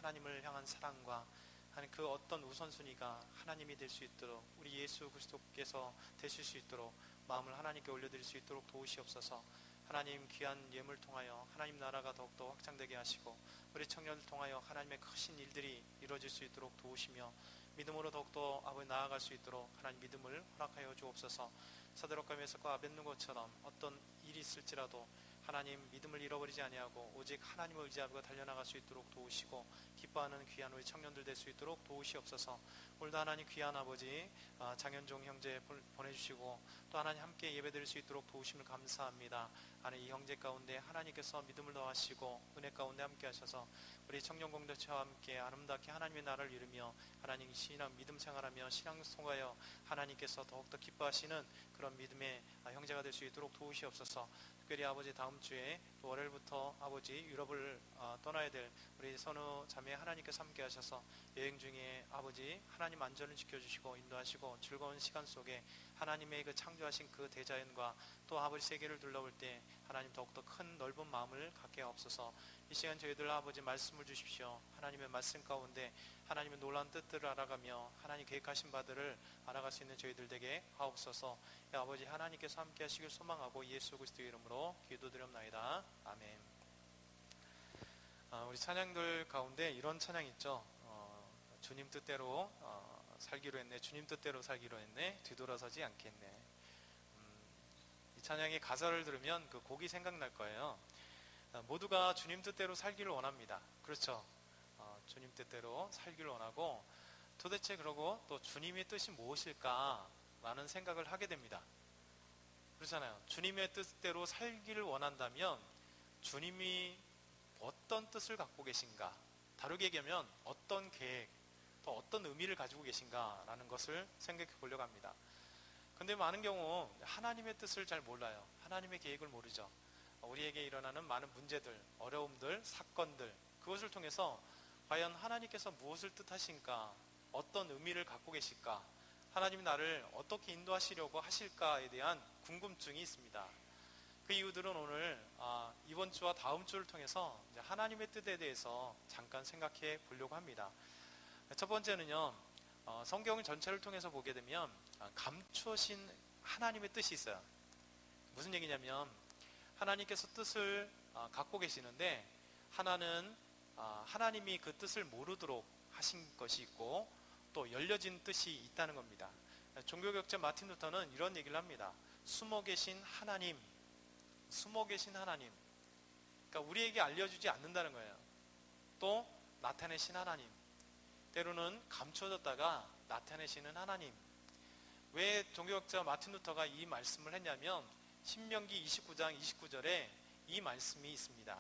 하나님을 향한 사랑과 그 어떤 우선순위가 하나님이 될 수 있도록, 우리 예수 그리스도께서 되실 수 있도록 마음을 하나님께 올려드릴 수 있도록 도우시옵소서. 하나님 귀한 예물 통하여 하나님 나라가 더욱더 확장되게 하시고, 우리 청년을 통하여 하나님의 크신 일들이 이루어질 수 있도록 도우시며, 믿음으로 더욱더 아버지 나아갈 수 있도록 하나님 믿음을 허락하여 주옵소서. 사드락과 메삭과 아벳느고처럼 어떤 일이 있을지라도 하나님 믿음을 잃어버리지 아니하고 오직 하나님을 의지하고 달려나갈 수 있도록 도우시고, 기뻐하는 귀한 우리 청년들 될 수 있도록 도우시옵소서. 오늘도 하나님 귀한 아버지 장현종 형제 보내주시고, 또 하나님 함께 예배드릴 수 있도록 도우심을 감사합니다. 하나님 이 형제 가운데 하나님께서 믿음을 더하시고 은혜 가운데 함께 하셔서 우리 청년 공동체와 함께 아름답게 하나님의 나라를 이루며 하나님 신앙 믿음 생활하며 신앙 속하여 하나님께서 더욱더 기뻐하시는 그런 믿음의 형제가 될 수 있도록 도우시옵소서. 특별히 아버지 다음 주에 월요일부터 아버지 유럽을 떠나야 될 우리 선우 자매 하나님께서 함께 하셔서 여행 중에 아버지 하나님 안전을 지켜주시고 인도하시고 즐거운 시간 속에 하나님의 그 창조하신 그 대자연과 또 아버지 세계를 둘러볼 때 하나님 더욱더 큰 넓은 마음을 갖게 하옵소서. 이 시간 저희들 아버지 말씀을 주십시오. 하나님의 말씀 가운데 하나님의 놀라운 뜻들을 알아가며 하나님 계획하신 바들을 알아갈 수 있는 저희들 되게 하옵소서. 아버지 하나님께서 함께 하시길 소망하고 예수 그리스도의 이름으로 기도드렸나이다. 아멘. 우리 찬양들 가운데 이런 찬양 있죠. 주님 뜻대로 살기로 했네, 주님 뜻대로 살기로 했네, 뒤돌아서지 않겠네. 이 찬양의 가사를 들으면 그 곡이 생각날 거예요. 모두가 주님 뜻대로 살기를 원합니다. 그렇죠? 주님 뜻대로 살기를 원하고, 도대체 그러고 또 주님의 뜻이 무엇일까 라는 생각을 하게 됩니다. 그렇잖아요. 주님의 뜻대로 살기를 원한다면 주님이 어떤 뜻을 갖고 계신가, 다르게 얘기하면 어떤 계획, 또 어떤 의미를 가지고 계신가 라는 것을 생각해 보려고 합니다. 근데 많은 경우 하나님의 뜻을 잘 몰라요. 하나님의 계획을 모르죠. 우리에게 일어나는 많은 문제들, 어려움들, 사건들, 그것을 통해서 과연 하나님께서 무엇을 뜻하신가, 어떤 의미를 갖고 계실까, 하나님이 나를 어떻게 인도하시려고 하실까에 대한 궁금증이 있습니다. 그 이유들은 오늘 이번 주와 다음 주를 통해서 하나님의 뜻에 대해서 잠깐 생각해 보려고 합니다. 첫 번째는요, 성경 전체를 통해서 보게 되면 감추어진 하나님의 뜻이 있어요. 무슨 얘기냐면 하나님께서 뜻을 갖고 계시는데 하나는 하나님이 그 뜻을 모르도록 하신 것이 있고 또 열려진 뜻이 있다는 겁니다. 종교개혁자 마틴 루터는 이런 얘기를 합니다. 숨어 계신 하나님, 숨어 계신 하나님. 그러니까 우리에게 알려주지 않는다는 거예요. 또 나타내신 하나님, 때로는 감춰졌다가 나타내시는 하나님. 왜 종교학자 마틴 루터가 이 말씀을 했냐면 신명기 29장 29절에 이 말씀이 있습니다.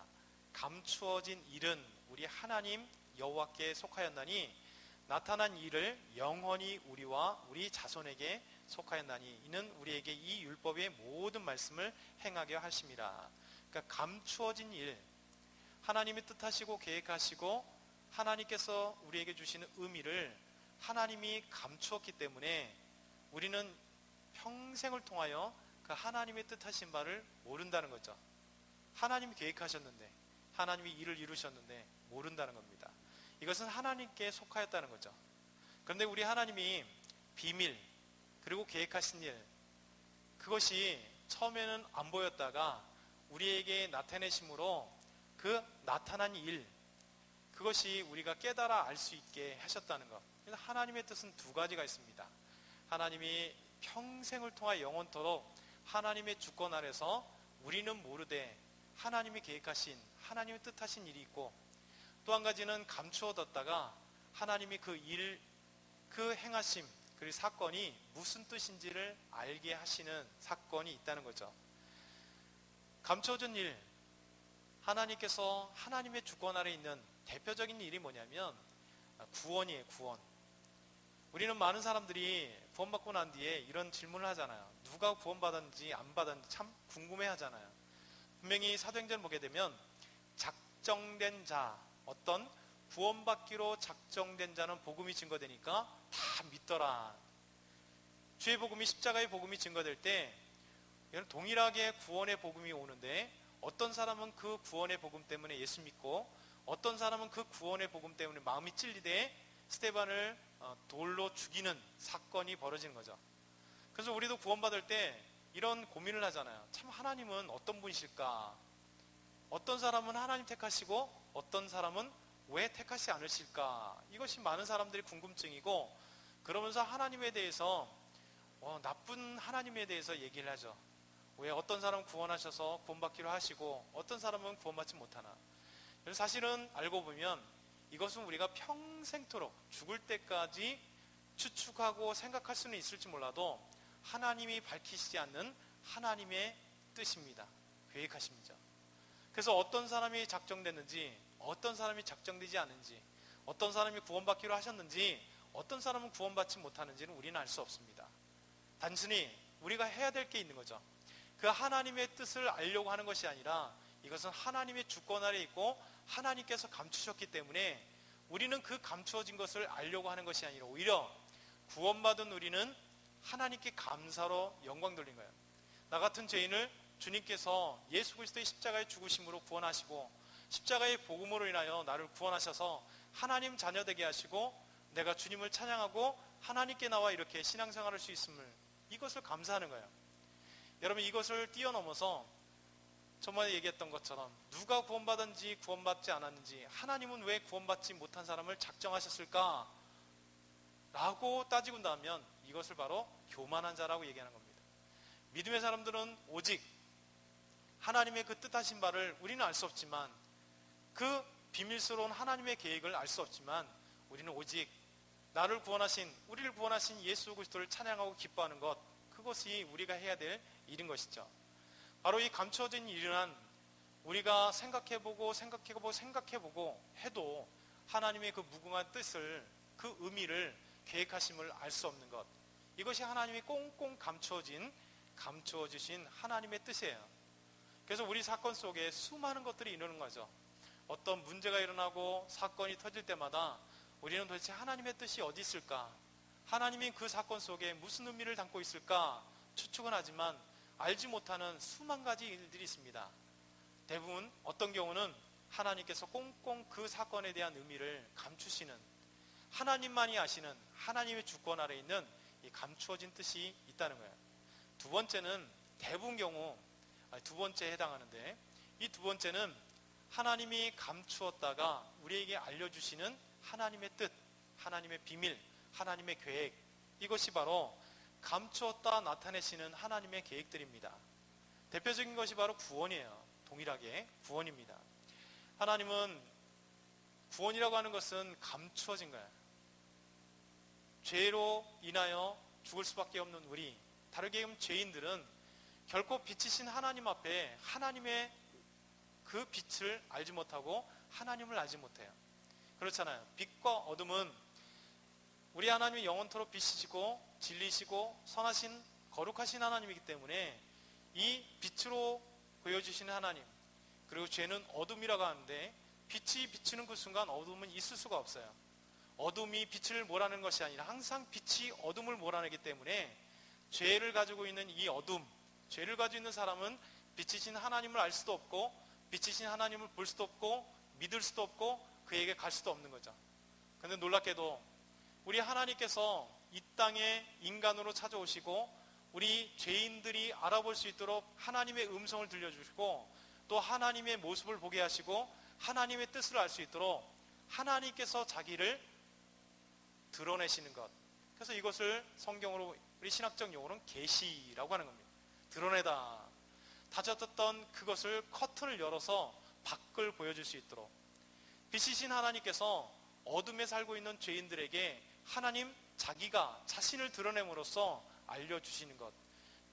감추어진 일은 우리 하나님 여호와께 속하였나니 나타난 일을 영원히 우리와 우리 자손에게 속하였나니 이는 우리에게 이 율법의 모든 말씀을 행하게 하심이라. 그러니까 감추어진 일, 하나님이 뜻하시고 계획하시고 하나님께서 우리에게 주시는 의미를 하나님이 감추었기 때문에 우리는 평생을 통하여 그 하나님의 뜻하신 바를 모른다는 거죠. 하나님이 계획하셨는데, 하나님이 일을 이루셨는데 모른다는 겁니다. 이것은 하나님께 속하였다는 거죠. 그런데 우리 하나님이 비밀 그리고 계획하신 일, 그것이 처음에는 안 보였다가 우리에게 나타내심으로 그 나타난 일, 그것이 우리가 깨달아 알 수 있게 하셨다는 것. 그래서 하나님의 뜻은 두 가지가 있습니다. 하나님이 평생을 통하여 영원토록 하나님의 주권 아래서 우리는 모르되 하나님이 계획하신, 하나님의 뜻하신 일이 있고, 또 한 가지는 감추어뒀다가 하나님이 그 일, 그 행하심, 그리고 사건이 무슨 뜻인지를 알게 하시는 사건이 있다는 거죠. 감춰진 일, 하나님께서 하나님의 주권 아래 있는 대표적인 일이 뭐냐면 구원이에요. 구원. 우리는 많은 사람들이 구원받고 난 뒤에 이런 질문을 하잖아요. 누가 구원받았는지 안 받았는지 참 궁금해 하잖아요. 분명히 사도행전을 보게 되면 작정된 자, 어떤 구원받기로 작정된 자는 복음이 증거되니까 다 믿더라. 주의 복음이, 십자가의 복음이 증거될 때 동일하게 구원의 복음이 오는데 어떤 사람은 그 구원의 복음 때문에 예수 믿고 어떤 사람은 그 구원의 복음 때문에 마음이 찔리되 스데반을 돌로 죽이는 사건이 벌어지는 거죠. 그래서 우리도 구원받을 때 이런 고민을 하잖아요. 참 하나님은 어떤 분이실까? 어떤 사람은 하나님 택하시고 어떤 사람은 왜 택하시지 않으실까? 이것이 많은 사람들이 궁금증이고, 그러면서 하나님에 대해서 나쁜 하나님에 대해서 얘기를 하죠. 왜 어떤 사람은 구원하셔서 구원받기로 하시고 어떤 사람은 구원받지 못하나. 그래서 사실은 알고 보면 이것은 우리가 평생토록 죽을 때까지 추측하고 생각할 수는 있을지 몰라도 하나님이 밝히시지 않는 하나님의 뜻입니다. 계획하십니다. 그래서 어떤 사람이 작정됐는지, 어떤 사람이 작정되지 않은지, 어떤 사람이 구원받기로 하셨는지, 어떤 사람은 구원받지 못하는지는 우리는 알 수 없습니다. 단순히 우리가 해야 될 게 있는 거죠. 그 하나님의 뜻을 알려고 하는 것이 아니라 이것은 하나님의 주권 아래 있고 하나님께서 감추셨기 때문에 우리는 그 감추어진 것을 알려고 하는 것이 아니라 오히려 구원받은 우리는 하나님께 감사로 영광 돌린 거예요. 나 같은 죄인을 주님께서 예수 그리스도의 십자가의 죽으심으로 구원하시고 십자가의 복음으로 인하여 나를 구원하셔서 하나님 자녀 되게 하시고 내가 주님을 찬양하고 하나님께 나와 이렇게 신앙생활할 수 있음을, 이것을 감사하는 거예요. 여러분, 이것을 뛰어넘어서 저번에 얘기했던 것처럼 누가 구원받았는지 구원받지 않았는지, 하나님은 왜 구원받지 못한 사람을 작정하셨을까? 라고 따지고 나면 이것을 바로 교만한 자라고 얘기하는 겁니다. 믿음의 사람들은 오직 하나님의 그 뜻하신 바를 우리는 알 수 없지만, 그 비밀스러운 하나님의 계획을 알 수 없지만, 우리는 오직 나를 구원하신, 우리를 구원하신 예수 그리스도를 찬양하고 기뻐하는 것, 그것이 우리가 해야 될 일인 것이죠. 바로 이 감추어진 일이란 우리가 생각해보고 해도 하나님의 그 무궁한 뜻을, 그 의미를, 계획하심을 알 수 없는 것, 이것이 하나님이 꽁꽁 감추어주신 하나님의 뜻이에요. 그래서 우리 사건 속에 수많은 것들이 이루는 거죠. 어떤 문제가 일어나고 사건이 터질 때마다 우리는 도대체 하나님의 뜻이 어디 있을까? 하나님이 그 사건 속에 무슨 의미를 담고 있을까? 추측은 하지만 알지 못하는 수만 가지 일들이 있습니다. 대부분 어떤 경우는 하나님께서 꽁꽁 그 사건에 대한 의미를 감추시는, 하나님만이 아시는 하나님의 주권 아래 있는 이 감추어진 뜻이 있다는 거예요. 두 번째는 대부분 경우, 두 번째에 해당하는데, 이 두 번째는 하나님이 감추었다가 우리에게 알려주시는 하나님의 뜻, 하나님의 비밀, 하나님의 계획, 이것이 바로 감추었다 나타내시는 하나님의 계획들입니다. 대표적인 것이 바로 구원이에요. 동일하게 구원입니다. 하나님은 구원이라고 하는 것은 감추어진 거예요. 죄로 인하여 죽을 수밖에 없는 우리, 다르게 얘기하면 죄인들은 결코 빛이신 하나님 앞에 하나님의 그 빛을 알지 못하고 하나님을 알지 못해요. 그렇잖아요. 빛과 어둠은 우리 하나님이 영원토록 빛이시고 진리시고 선하신 거룩하신 하나님이기 때문에 이 빛으로 보여주시는 하나님, 그리고 죄는 어둠이라고 하는데 빛이 비추는 그 순간 어둠은 있을 수가 없어요. 어둠이 빛을 몰아내는 것이 아니라 항상 빛이 어둠을 몰아내기 때문에 죄를 가지고 있는 이 어둠, 죄를 가지고 있는 사람은 빛이신 하나님을 알 수도 없고 빛이신 하나님을 볼 수도 없고 믿을 수도 없고 그에게 갈 수도 없는 거죠. 그런데 놀랍게도 우리 하나님께서 이 땅에 인간으로 찾아오시고 우리 죄인들이 알아볼 수 있도록 하나님의 음성을 들려주시고 또 하나님의 모습을 보게 하시고 하나님의 뜻을 알 수 있도록 하나님께서 자기를 드러내시는 것. 그래서 이것을 성경으로 우리 신학적 용어로는 계시라고 하는 겁니다. 드러내다. 닫아뒀던 그것을 커튼을 열어서 밖을 보여줄 수 있도록 빛이신 하나님께서 어둠에 살고 있는 죄인들에게 하나님 자기가 자신을 드러냄으로써 알려주시는 것,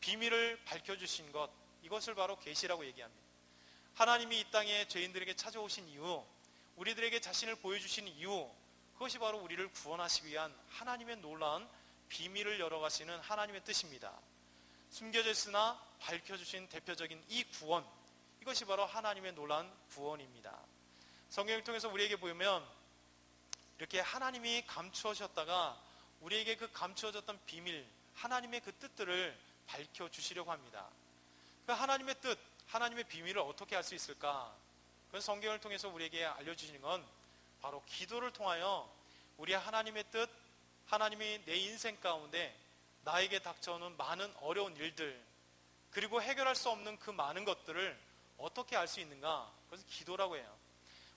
비밀을 밝혀주신 것, 이것을 바로 계시라고 얘기합니다. 하나님이 이 땅에 죄인들에게 찾아오신 이유, 우리들에게 자신을 보여주신 이유, 그것이 바로 우리를 구원하시기 위한 하나님의 놀라운 비밀을 열어가시는 하나님의 뜻입니다. 숨겨져 있으나 밝혀주신 대표적인 이 구원, 이것이 바로 하나님의 놀라운 구원입니다. 성경을 통해서 우리에게 보면 이렇게 하나님이 감추어졌다가 우리에게 그 감추어졌던 비밀, 하나님의 그 뜻들을 밝혀주시려고 합니다. 그 하나님의 뜻, 하나님의 비밀을 어떻게 알 수 있을까? 그래서 성경을 통해서 우리에게 알려주시는 건 바로 기도를 통하여 우리 하나님의 뜻, 하나님이 내 인생 가운데 나에게 닥쳐오는 많은 어려운 일들, 그리고 해결할 수 없는 그 많은 것들을 어떻게 알 수 있는가? 그것을 기도라고 해요.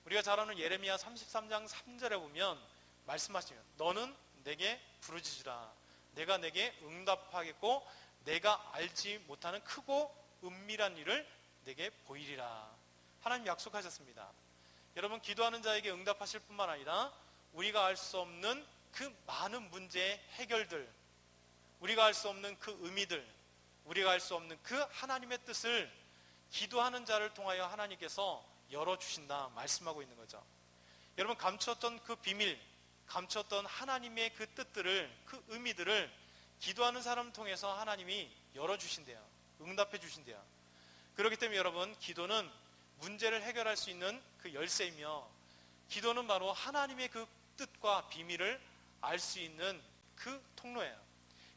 우리가 잘 아는 예레미야 33장 3절에 보면 말씀하시면 너는 내게 부르짖으라. 내가 내게 응답하겠고 내가 알지 못하는 크고 은밀한 일을 내게 보이리라. 하나님 약속하셨습니다. 여러분, 기도하는 자에게 응답하실 뿐만 아니라 우리가 알 수 없는 그 많은 문제의 해결들, 우리가 알 수 없는 그 의미들, 우리가 알 수 없는 그 하나님의 뜻을 기도하는 자를 통하여 하나님께서 열어주신다 말씀하고 있는 거죠. 여러분, 감추었던 그 비밀, 감추었던 하나님의 그 뜻들을, 그 의미들을 기도하는 사람을 통해서 하나님이 열어주신대요. 응답해 주신대요. 그렇기 때문에 여러분, 기도는 문제를 해결할 수 있는 그 열쇠이며, 기도는 바로 하나님의 그 뜻과 비밀을 알 수 있는 그 통로예요.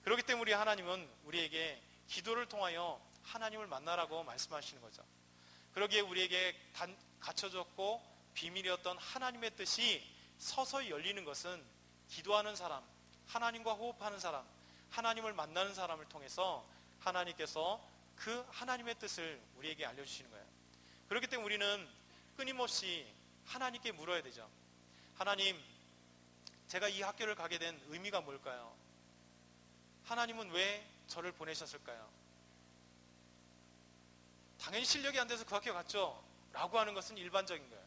그렇기 때문에 우리 하나님은 우리에게 기도를 통하여 하나님을 만나라고 말씀하시는 거죠. 그러기에 우리에게 갇혀졌고 비밀이었던 하나님의 뜻이 서서히 열리는 것은 기도하는 사람, 하나님과 호흡하는 사람, 하나님을 만나는 사람을 통해서 하나님께서 그 하나님의 뜻을 우리에게 알려주시는 거예요. 그렇기 때문에 우리는 끊임없이 하나님께 물어야 되죠. 하나님, 제가 이 학교를 가게 된 의미가 뭘까요? 하나님은 왜 저를 보내셨을까요? 당연히 실력이 안 돼서 그 학교 갔죠 라고 하는 것은 일반적인 거예요.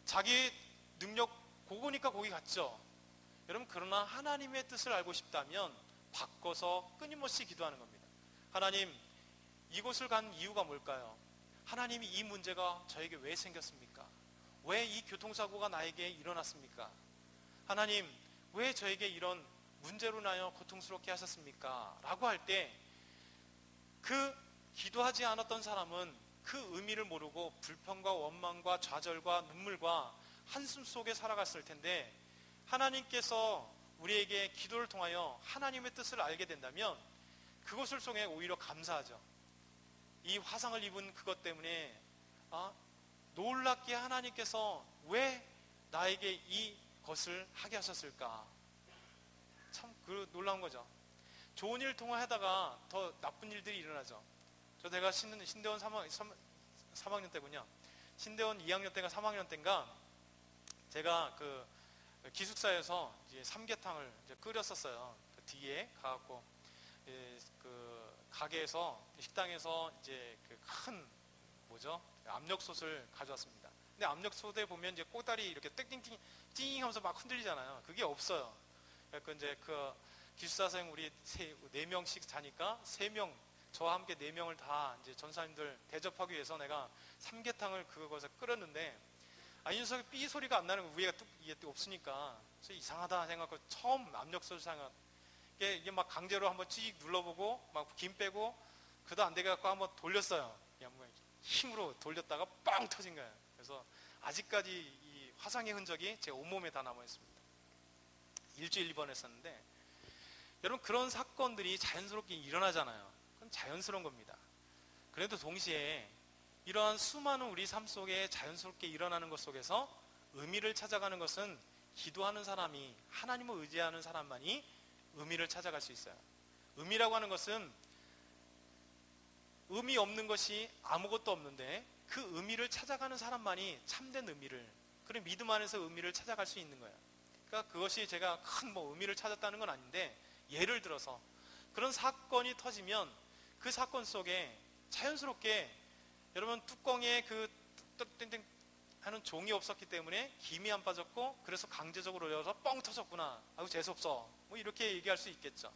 자기 능력 고고니까 거기 갔죠. 여러분, 그러나 하나님의 뜻을 알고 싶다면 바꿔서 끊임없이 기도하는 겁니다. 하나님, 이곳을 간 이유가 뭘까요? 하나님이 이 문제가 저에게 왜 생겼습니까? 왜 이 교통사고가 나에게 일어났습니까? 하나님, 왜 저에게 이런 문제로 인하여 고통스럽게 하셨습니까? 라고 할 때 그 기도하지 않았던 사람은 그 의미를 모르고 불평과 원망과 좌절과 눈물과 한숨 속에 살아갔을 텐데, 하나님께서 우리에게 기도를 통하여 하나님의 뜻을 알게 된다면 그것을 통해 오히려 감사하죠. 이 화상을 입은 그것 때문에 놀랍게 하나님께서 왜 나에게 이것을 하게 하셨을까? 참 놀라운 거죠. 좋은 일을 통하다가 더 나쁜 일들이 일어나죠. 내가 신대원 3학년 때군요. 신대원 2학년 때가 3학년 때인가 제가 그 기숙사에서 이제 삼계탕을 이제 끓였었어요. 그 뒤에 가갖고 그 가게에서 식당에서 이제 그 큰 압력솥을 가져왔습니다. 근데 압력솥에 보면 이제 꼬다리 이렇게 땡땡띵 찡하면서 막 흔들리잖아요. 그게 없어요. 그러니까 이제 그 기숙사생 우리 4명씩 자니까 3명, 저와 함께 4명을 다 이제 전사님들 대접하기 위해서 내가 삼계탕을 그것을 끓였는데, 이 녀석이 삐 소리가 안 나는 거, 위에가 이게 없으니까 그래서 이상하다 생각하고 처음 압력솥을 사용한 이게 막 강제로 한번 찍 눌러보고 막 김 빼고 그도 안 되게 갖고 한번 돌렸어요. 그냥 뭐 힘으로 돌렸다가 빵 터진 거예요. 그래서 아직까지 이 화상의 흔적이 제 온몸에 다 남아 있습니다. 일주일 입원했었는데, 여러분, 그런 사건들이 자연스럽게 일어나잖아요. 그건 자연스러운 겁니다. 그래도 동시에 이러한 수많은 우리 삶 속에 자연스럽게 일어나는 것 속에서 의미를 찾아가는 것은 기도하는 사람이, 하나님을 의지하는 사람만이 의미를 찾아갈 수 있어요. 의미라고 하는 것은 의미 없는 것이 아무것도 없는데 그 의미를 찾아가는 사람만이 참된 의미를, 그런 믿음 안에서 의미를 찾아갈 수 있는 거예요. 그러니까 그것이 제가 큰 의미를 찾았다는 건 아닌데, 예를 들어서 그런 사건이 터지면 그 사건 속에 자연스럽게 여러분 뚜껑에 그 땡땡 하는 종이 없었기 때문에 김이 안 빠졌고, 그래서 강제적으로 열어서 뻥 터졌구나, 아이고 재수없어, 뭐 이렇게 얘기할 수 있겠죠.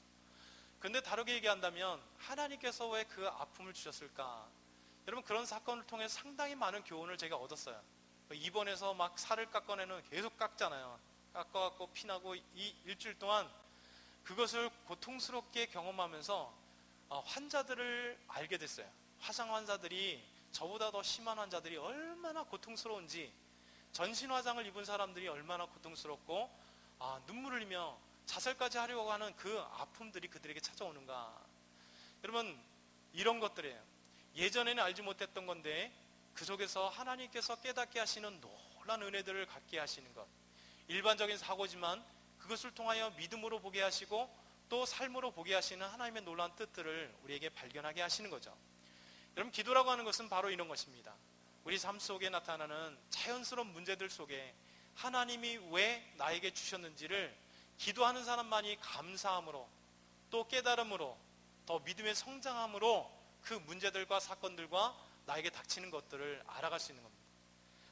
그런데 다르게 얘기한다면 하나님께서 왜 그 아픔을 주셨을까? 여러분, 그런 사건을 통해 상당히 많은 교훈을 제가 얻었어요. 입원해서 막 살을 깎아내는, 계속 깎잖아요. 깎아갖고 피나고 이 일주일 동안 그것을 고통스럽게 경험하면서 환자들을 알게 됐어요. 화상 환자들이, 저보다 더 심한 환자들이 얼마나 고통스러운지, 전신 화상을 입은 사람들이 얼마나 고통스럽고 눈물을 흘리며 자살까지 하려고 하는 그 아픔들이 그들에게 찾아오는가. 여러분, 이런 것들이에요. 예전에는 알지 못했던 건데 그 속에서 하나님께서 깨닫게 하시는 놀라운 은혜들을 갖게 하시는 것, 일반적인 사고지만 그것을 통하여 믿음으로 보게 하시고 또 삶으로 보게 하시는 하나님의 놀라운 뜻들을 우리에게 발견하게 하시는 거죠. 여러분, 기도라고 하는 것은 바로 이런 것입니다. 우리 삶 속에 나타나는 자연스러운 문제들 속에 하나님이 왜 나에게 주셨는지를 기도하는 사람만이 감사함으로 또 깨달음으로 더 믿음의 성장함으로 그 문제들과 사건들과 나에게 닥치는 것들을 알아갈 수 있는 겁니다.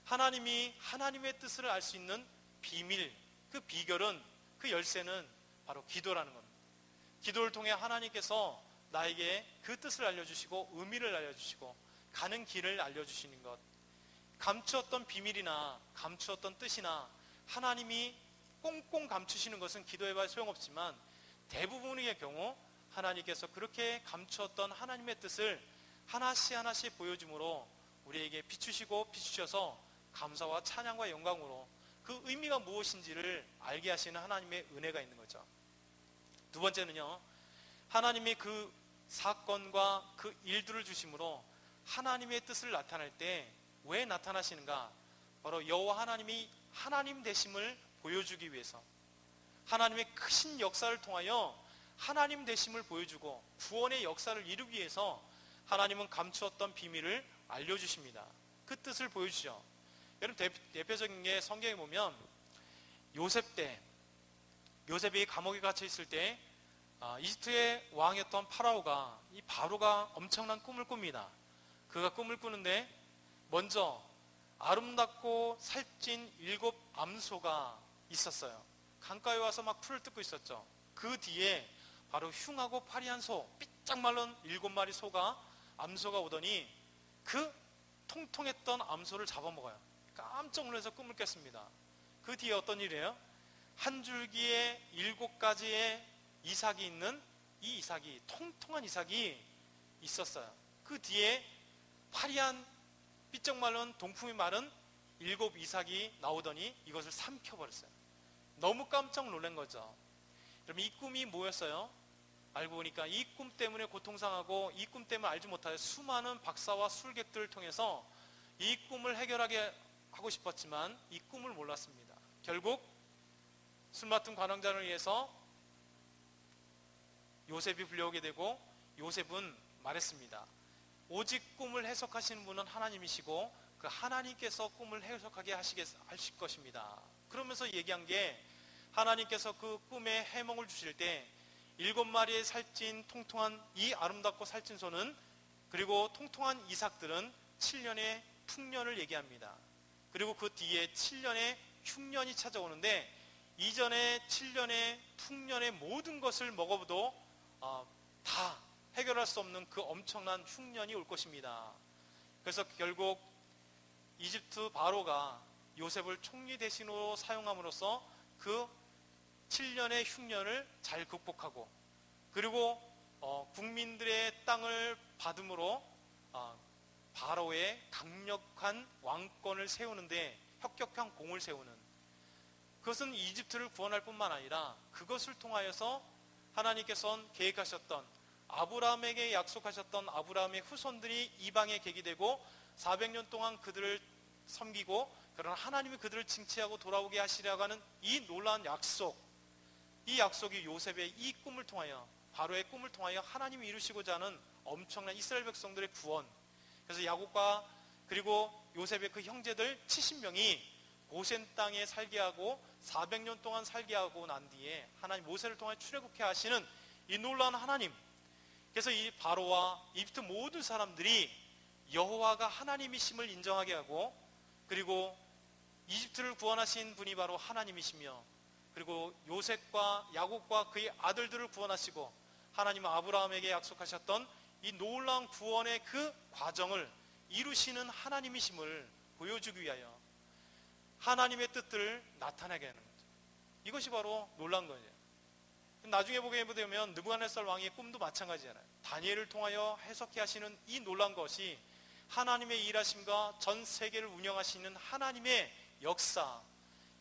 하나님이 하나님의 뜻을 알 수 있는 비밀, 그 비결은, 그 열쇠는 바로 기도라는 겁니다. 기도를 통해 하나님께서 나에게 그 뜻을 알려주시고 의미를 알려주시고 가는 길을 알려주시는 것, 감추었던 비밀이나 감추었던 뜻이나 하나님이 꽁꽁 감추시는 것은 기도해봐야 소용없지만 대부분의 경우 하나님께서 그렇게 감추었던 하나님의 뜻을 하나씩 하나씩 보여줌으로 우리에게 비추시고 비추셔서 감사와 찬양과 영광으로 그 의미가 무엇인지를 알게 하시는 하나님의 은혜가 있는 거죠. 두 번째는요, 하나님이 그 사건과 그 일들을 주심으로 하나님의 뜻을 나타낼 때 왜 나타나시는가? 바로 여호와 하나님이 하나님 되심을 보여주기 위해서, 하나님의 크신 역사를 통하여 하나님 되심을 보여주고 구원의 역사를 이루기 위해서 하나님은 감추었던 비밀을 알려주십니다. 그 뜻을 보여주죠. 여러분, 대표적인 게 성경에 보면 요셉 때, 요셉이 감옥에 갇혀 있을 때 이집트의 왕이었던 파라오가, 이 바로가 엄청난 꿈을 꿉니다. 그가 꿈을 꾸는데 먼저 아름답고 살찐 7 암소가 있었어요. 강가에 와서 막 풀을 뜯고 있었죠. 그 뒤에 바로 흉하고 파리한 소, 삐짝 마른 7마리 소가, 암소가 오더니 그 통통했던 암소를 잡아먹어요. 깜짝 놀라서 꿈을 깼습니다. 그 뒤에 어떤 일이에요? 한 줄기에 7가지의 이삭이 있는 이 이삭이, 통통한 이삭이 있었어요. 그 뒤에 파리한 삐쩍 마른 동품이 마른 7 이삭이 나오더니 이것을 삼켜버렸어요. 너무 깜짝 놀란 거죠. 여러분, 이 꿈이 뭐였어요? 알고 보니까 이 꿈 때문에 고통상하고 이 꿈 때문에 알지 못하여 수많은 박사와 술객들을 통해서 이 꿈을 해결하게 하고 싶었지만 이 꿈을 몰랐습니다. 결국 술 맡은 관원장을 위해서 요셉이 불려오게 되고 요셉은 말했습니다. 오직 꿈을 해석하시는 분은 하나님이시고 그 하나님께서 꿈을 해석하게 하실 것입니다. 그러면서 얘기한 게, 하나님께서 그 꿈에 해몽을 주실 때 7마리의 살찐 통통한 이 아름답고 살찐 소는, 그리고 통통한 이삭들은 7년의 풍년을 얘기합니다. 그리고 그 뒤에 7년의 흉년이 찾아오는데 이전에 7년의 풍년의 모든 것을 먹어도 다 해결할 수 없는 그 엄청난 흉년이 올 것입니다. 그래서 결국 이집트 바로가 요셉을 총리 대신으로 사용함으로써 그 7년의 흉년을 잘 극복하고, 그리고 국민들의 땅을 받음으로 바로의 강력한 왕권을 세우는데 혁혁한 공을 세우는, 그것은 이집트를 구원할 뿐만 아니라 그것을 통하여서 하나님께서는 계획하셨던, 아브라함에게 약속하셨던 아브라함의 후손들이 이방에 계기되고 400년 동안 그들을 섬기고, 그러나 하나님이 그들을 징치하고 돌아오게 하시려고 하는 이 놀라운 약속, 이 약속이 요셉의 이 꿈을 통하여, 바로의 꿈을 통하여 하나님이 이루시고자 하는 엄청난 이스라엘 백성들의 구원. 그래서 야곱과 그리고 요셉의 그 형제들 70명이 고센 땅에 살게 하고 400년 동안 살게 하고 난 뒤에 하나님 모세를 통해 출애굽케 하시는 이 놀라운 하나님. 그래서 이 바로와 이집트 모든 사람들이 여호와가 하나님이심을 인정하게 하고, 그리고 이집트를 구원하신 분이 바로 하나님이시며, 그리고 요셉과 야곱과 그의 아들들을 구원하시고 하나님은 아브라함에게 약속하셨던 이 놀라운 구원의 그 과정을 이루시는 하나님이심을 보여주기 위하여 하나님의 뜻들을 나타내게 하는 거죠. 이것이 바로 놀라운 거예요. 나중에 보게 되면 느부갓네살 왕의 꿈도 마찬가지잖아요. 다니엘을 통하여 해석해 하시는 이 놀라운 것이 하나님의 일하심과 전 세계를 운영하시는 하나님의 역사,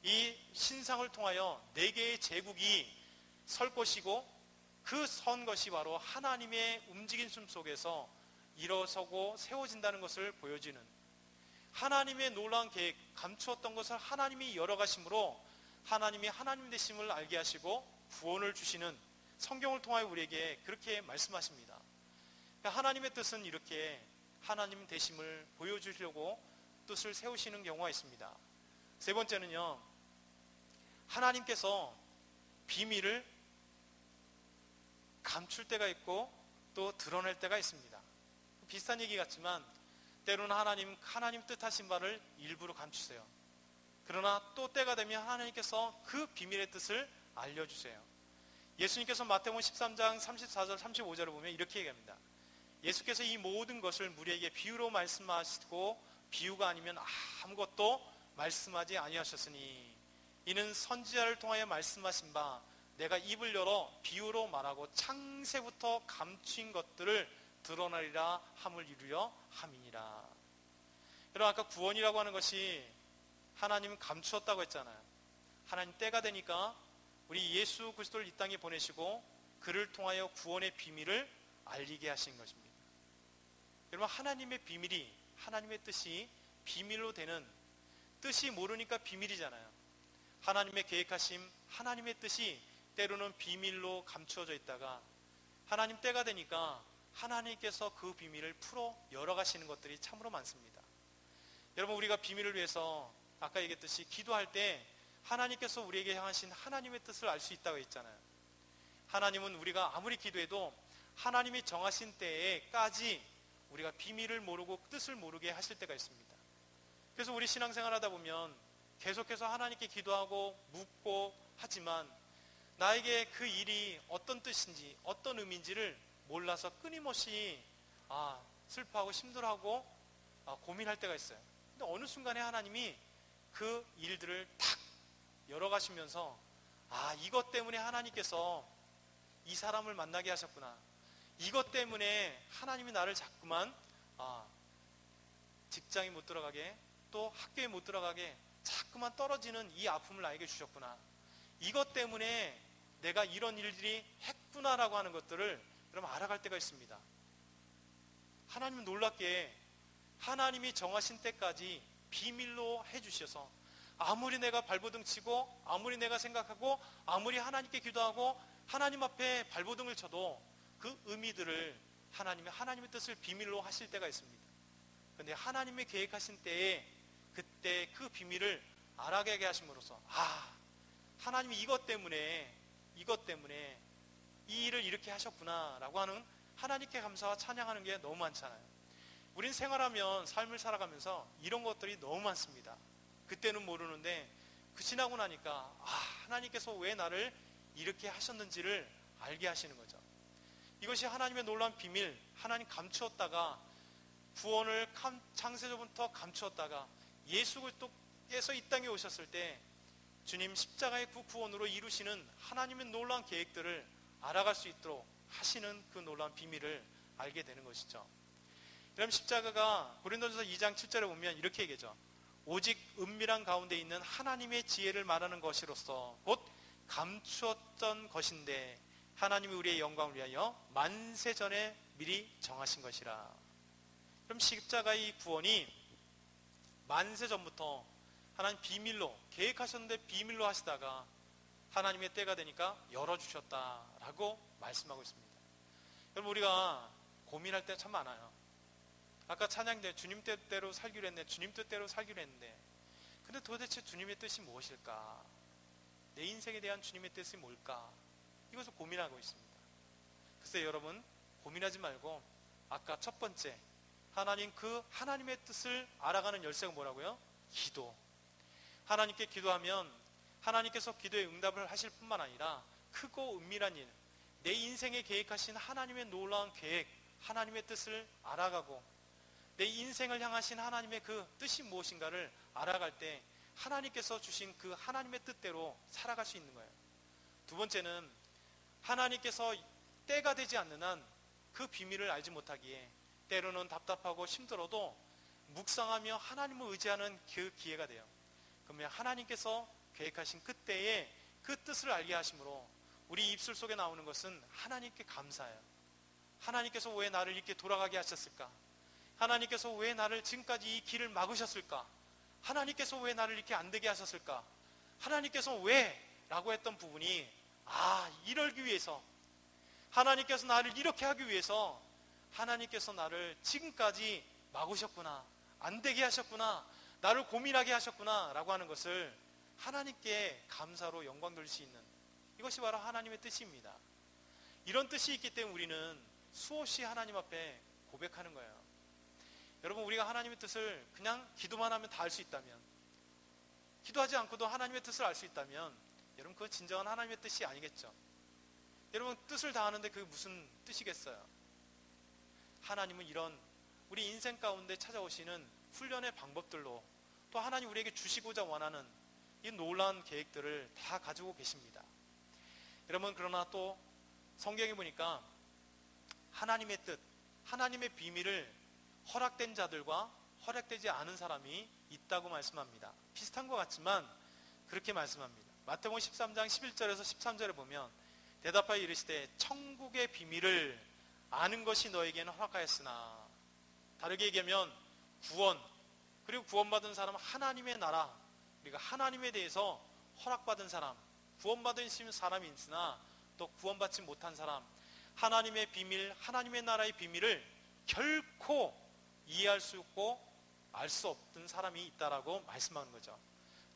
이 신상을 통하여 4개의 제국이 설 것이고 그 선 것이 바로 하나님의 움직임 속에서 일어서고 세워진다는 것을 보여주는, 하나님의 놀라운 계획, 감추었던 것을 하나님이 열어가심으로 하나님이 하나님 되심을 알게 하시고 구원을 주시는, 성경을 통하여 우리에게 그렇게 말씀하십니다. 그러니까 하나님의 뜻은 이렇게 하나님 되심을 보여주시려고 뜻을 세우시는 경우가 있습니다. 세 번째는요, 하나님께서 비밀을 감출 때가 있고 또 드러낼 때가 있습니다. 비슷한 얘기 같지만 때로는 하나님 뜻하신 바를 일부러 감추세요. 그러나 또 때가 되면 하나님께서 그 비밀의 뜻을 알려주세요. 예수님께서 마태복음 13장 34절 35절을 보면 이렇게 얘기합니다. 예수께서 이 모든 것을 무리에게 비유로 말씀하시고 비유가 아니면 아무것도 말씀하지 아니하셨으니 이는 선지자를 통하여 말씀하신 바 내가 입을 열어 비유로 말하고 창세부터 감추인 것들을 드러나리라 함을 이루려 함이니라. 여러분, 아까 구원이라고 하는 것이 하나님은 감추었다고 했잖아요. 하나님 때가 되니까 우리 예수 그리스도를 이 땅에 보내시고 그를 통하여 구원의 비밀을 알리게 하신 것입니다. 여러분, 하나님의 비밀이, 하나님의 뜻이 비밀로 되는, 뜻이 모르니까 비밀이잖아요. 하나님의 계획하심, 하나님의 뜻이 때로는 비밀로 감추어져 있다가 하나님 때가 되니까 하나님께서 그 비밀을 풀어 열어가시는 것들이 참으로 많습니다. 여러분, 우리가 비밀을 위해서 아까 얘기했듯이 기도할 때 하나님께서 우리에게 향하신 하나님의 뜻을 알 수 있다고 했잖아요. 하나님은 우리가 아무리 기도해도 하나님이 정하신 때에까지 우리가 비밀을 모르고 뜻을 모르게 하실 때가 있습니다. 그래서 우리 신앙생활 하다 보면 계속해서 하나님께 기도하고 묻고 하지만 나에게 그 일이 어떤 뜻인지 어떤 의미인지를 몰라서 끊임없이 슬퍼하고 힘들어하고 고민할 때가 있어요. 근데 어느 순간에 하나님이 그 일들을 탁 열어가시면서 이것 때문에 하나님께서 이 사람을 만나게 하셨구나, 이것 때문에 하나님이 나를 자꾸만 직장에 못 들어가게, 또 학교에 못 들어가게 자꾸만 떨어지는 이 아픔을 나에게 주셨구나, 이것 때문에 내가 이런 일들이 했구나라고 하는 것들을 여러분 알아갈 때가 있습니다. 하나님은 놀랍게 하나님이 정하신 때까지 비밀로 해주셔서 아무리 내가 발버둥 치고 아무리 내가 생각하고 아무리 하나님께 기도하고 하나님 앞에 발버둥을 쳐도 그 의미들을 하나님의 뜻을 비밀로 하실 때가 있습니다. 그런데 하나님의 계획하신 때에 그때 그 비밀을 알아가게 하심으로써 하나님이 이것 때문에 이 일을 이렇게 하셨구나 라고 하는 하나님께 감사와 찬양하는 게 너무 많잖아요. 우린 생활하면 삶을 살아가면서 이런 것들이 너무 많습니다. 그때는 모르는데 지나고 나니까 하나님께서 왜 나를 이렇게 하셨는지를 알게 하시는 거죠. 이것이 하나님의 놀라운 비밀, 하나님 감추었다가 구원을 창세전부터 감추었다가 예수 그리스도께서 이 땅에 오셨을 때 주님 십자가의 그 구원으로 이루시는 하나님의 놀라운 계획들을 알아갈 수 있도록 하시는 그 놀라운 비밀을 알게 되는 것이죠. 여러분, 십자가가 고린도전서 2장 7절에 보면 이렇게 얘기하죠. 오직 은밀한 가운데 있는 하나님의 지혜를 말하는 것이로서 곧 감추었던 것인데 하나님이 우리의 영광을 위하여 만세 전에 미리 정하신 것이라. 그럼 십자가의 이 구원이 만세 전부터 하나님 비밀로 계획하셨는데 비밀로 하시다가 하나님의 때가 되니까 열어주셨다라고 말씀하고 있습니다. 여러분, 우리가 고민할 때 참 많아요. 아까 찬양대 주님 뜻대로 살기로 했네, 주님 뜻대로 살기로 했는데 근데 도대체 주님의 뜻이 무엇일까? 내 인생에 대한 주님의 뜻이 뭘까? 이것을 고민하고 있습니다. 글쎄 여러분, 고민하지 말고 아까 첫 번째 하나님의 뜻을 알아가는 열쇠가 뭐라고요? 기도. 하나님께 기도하면 하나님께서 기도에 응답을 하실 뿐만 아니라 크고 은밀한 일, 내 인생에 계획하신 하나님의 놀라운 계획, 하나님의 뜻을 알아가고 내 인생을 향하신 하나님의 그 뜻이 무엇인가를 알아갈 때 하나님께서 주신 그 하나님의 뜻대로 살아갈 수 있는 거예요. 두 번째는 하나님께서 때가 되지 않는 한 그 비밀을 알지 못하기에 때로는 답답하고 힘들어도 묵상하며 하나님을 의지하는 그 기회가 돼요. 그러면 하나님께서 계획하신 그때에 그 뜻을 알게 하심으로 우리 입술 속에 나오는 것은 하나님께 감사해요. 하나님께서 왜 나를 이렇게 돌아가게 하셨을까? 하나님께서 왜 나를 지금까지 이 길을 막으셨을까? 하나님께서 왜 나를 이렇게 안 되게 하셨을까? 하나님께서 왜? 라고 했던 부분이, 이러기 위해서, 하나님께서 나를 이렇게 하기 위해서 하나님께서 나를 지금까지 막으셨구나, 안 되게 하셨구나, 나를 고민하게 하셨구나 라고 하는 것을 하나님께 감사로 영광 돌릴 수 있는, 이것이 바로 하나님의 뜻입니다. 이런 뜻이 있기 때문에 우리는 수없이 하나님 앞에 고백하는 거예요. 여러분, 우리가 하나님의 뜻을 그냥 기도만 하면 다 알 수 있다면, 기도하지 않고도 하나님의 뜻을 알 수 있다면, 여러분, 그건 진정한 하나님의 뜻이 아니겠죠. 여러분, 뜻을 다 아는데 그게 무슨 뜻이겠어요? 하나님은 이런 우리 인생 가운데 찾아오시는 훈련의 방법들로 또 하나님 우리에게 주시고자 원하는 이 놀라운 계획들을 다 가지고 계십니다. 여러분, 그러나 또 성경에 보니까 하나님의 뜻, 하나님의 비밀을 허락된 자들과 허락되지 않은 사람이 있다고 말씀합니다. 비슷한 것 같지만 그렇게 말씀합니다. 마태복음 13장 11절에서 13절에 보면 대답하여 이르시되 천국의 비밀을 아는 것이 너에게는 허락하였으나, 다르게 얘기하면 구원, 그리고 구원받은 사람은 하나님의 나라, 우리가 하나님에 대해서 허락받은 사람, 구원받은 사람이 있으나 또 구원받지 못한 사람, 하나님의 비밀, 하나님의 나라의 비밀을 결코 이해할 수 없고 알 수 없던 사람이 있다라고 말씀하는 거죠.